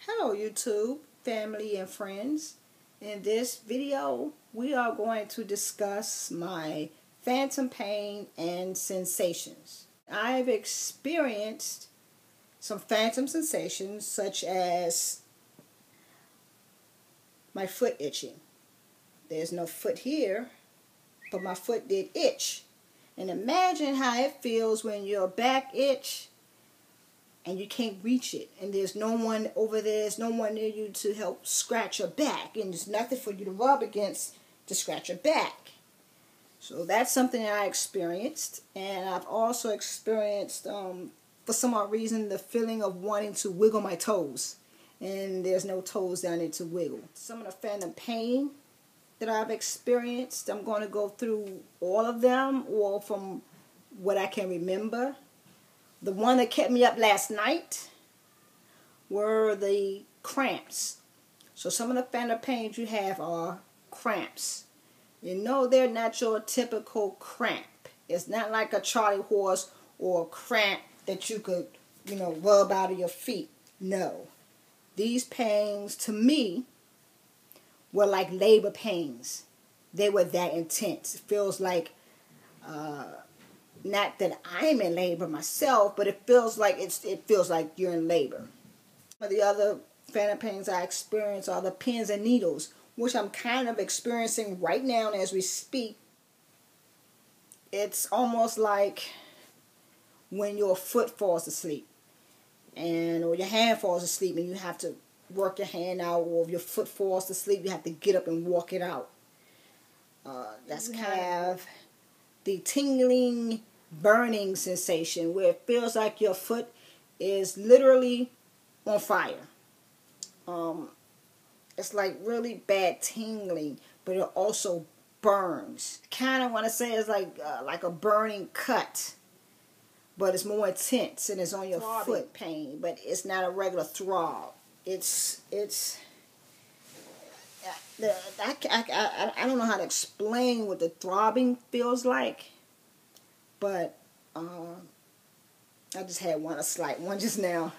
Hello YouTube, family and friends. In this video, we are going to discuss my phantom pain and sensations. I've experienced some phantom sensations such as my foot itching. There's no foot here, but my foot did itch. And imagine how it feels when your back itch and you can't reach it, and there's no one over there, there's no one near you to help scratch your back, and there's nothing for you to rub against to scratch your back. So that's something that I experienced, and I've also experienced, for some odd reason, the feeling of wanting to wiggle my toes, and there's no toes down there to wiggle. Some of the phantom pain that I've experienced, I'm going to go through all of them, or from what I can remember. The one that kept me up last night were the cramps. So some of the phantom pains you have are cramps. You know they're not your typical cramp. It's not like a Charlie horse or a cramp that you could, rub out of your feet. No. These pains, to me, were like labor pains. They were that intense. It feels like, not that I'm in labor myself, but it feels like you're in labor. Some of the other phantom pains I experience are the pins and needles, which I'm kind of experiencing right now as we speak. It's almost like when your foot falls asleep, or your hand falls asleep, and you have to work your hand out, or if your foot falls asleep, you have to get up and walk it out. That's kind of the tingling, burning sensation where it feels like your foot is literally on fire. It's like really bad tingling, but it also burns. Kind of want to say it's like a burning cut, but it's more intense and it's on your foot pain, but it's not a regular throb. I don't know how to explain what the throbbing feels like, but I just had a slight one just now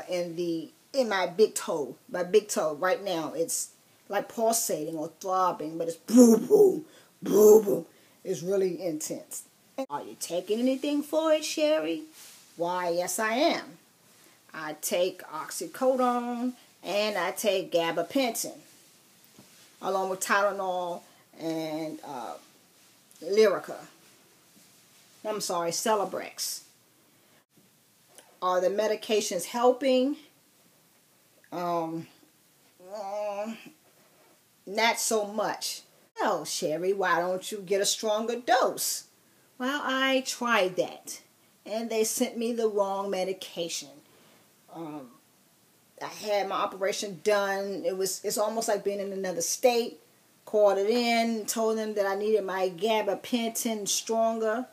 in my big toe. My big toe right now, it's like pulsating or throbbing, but it's boom, boom, boom, boom. It's really intense. Are you taking anything for it, Sherry? Why, yes I am. I take oxycodone and I take gabapentin, along with Tylenol and Celebrex. Are the medications helping? Not so much. Well, Sherry, why don't you get a stronger dose? Well, I tried that, and they sent me the wrong medication. I had my operation done. It's almost like being in another state. Called it in, told them that I needed my gabapentin stronger.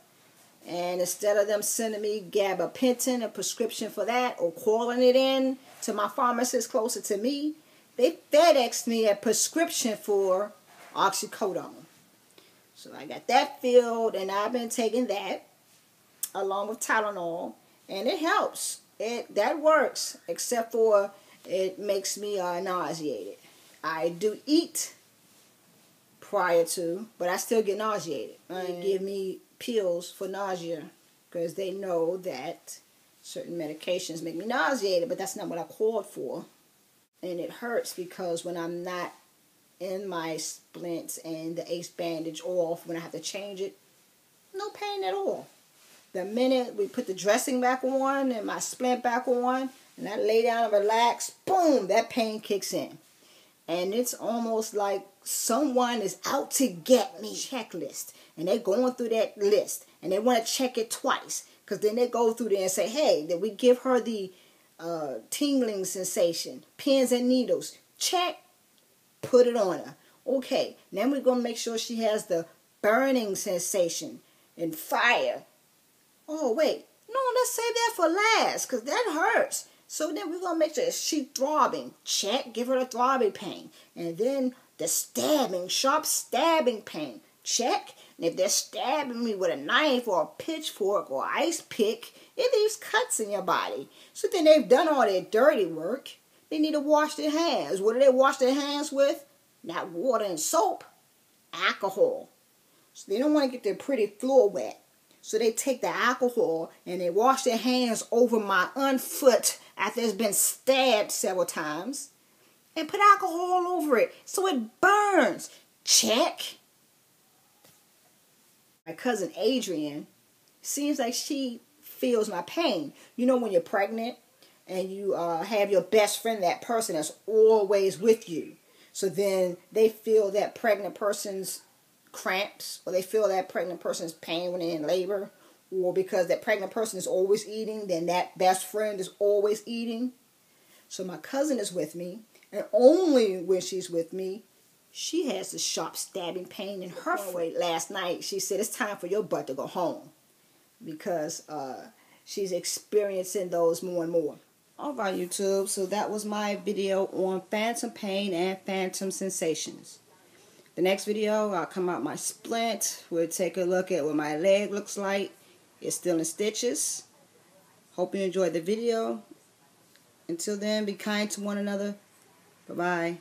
And instead of them sending me gabapentin, a prescription for that, or calling it in to my pharmacist closer to me, they FedExed me a prescription for oxycodone. So I got that filled, and I've been taking that along with Tylenol, and it helps. That works, except for it makes me nauseated. I do eat prior to, but I still get nauseated. They give me pills for nausea because they know that certain medications make me nauseated, but that's not what I called for. And it hurts because when I'm not in my splints and the ace bandage off, when I have to change it, no pain at all. The minute we put the dressing back on and my splint back on, and I lay down and relax, boom, that pain kicks in. And it's almost like someone is out to get me. Checklist. And they're going through that list. And they want to check it twice. Because then they go through there and say, hey, did we give her the tingling sensation? Pins and needles. Check. Put it on her. Okay. Then we're going to make sure she has the burning sensation and fire. Oh, wait. No, let's save that for last. Because that hurts. So then we're going to make sure she's throbbing. Check. Give her the throbbing pain. And then the stabbing, sharp stabbing pain. Check. And if they're stabbing me with a knife or a pitchfork or ice pick, it leaves cuts in your body. So then they've done all their dirty work. they need to wash their hands. What do they wash their hands with? Not water and soap, alcohol. So they don't want to get their pretty floor wet. So they take the alcohol and they wash their hands over my foot after it's been stabbed several times and put alcohol all over it so it burns. Check. My cousin Adrienne, seems like she feels my pain. You know when you're pregnant and you have your best friend, that person that's always with you. So then they feel that pregnant person's cramps, or they feel that pregnant person's pain when they're in labor, or because that pregnant person is always eating, then that best friend is always eating. So my cousin is with me, and only when she's with me, she has a sharp stabbing pain in her foot. Last night, she said, it's time for your butt to go home, because she's experiencing those more and more. Alright, YouTube, so that was my video on phantom pain and phantom sensations. The next video, I'll come out my splint. We'll take a look at what my leg looks like. It's still in stitches. Hope you enjoyed the video. Until then, be kind to one another. Bye-bye.